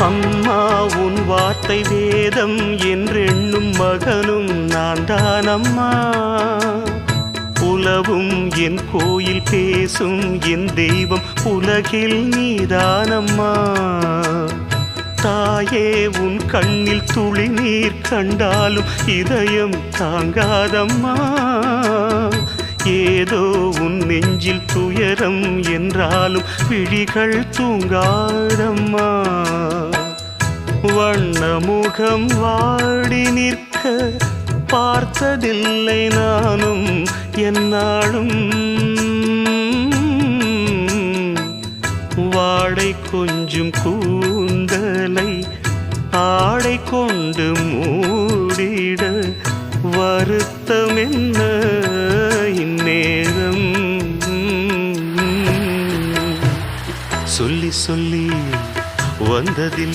அம்மா உன் வார்த்தை வேதம் என்றெண்ணும் மகனும் நான் தானம்மா. உலவும் என் கோயில் பேசும் என் தெய்வம் உலகில் நீதானம்மா. தாயே உன் கண்ணில் துளி நீர் கண்டாலும் இதயம் தாங்காதம்மா. ஏதோ உன் நெஞ்சில் துயரம் என்றாலும் விழிகள் தூங்காதம்மா. வண்ணமுகம் வாடி நிற்க பார்த்ததில்லை நானும் என்னாலும். வாடை கொஞ்சம் கூந்தலை ஆடை கொண்டு மூடிட வருத்தம் என்ன இந்நேரம். சொல்லி சொல்லி வந்ததில்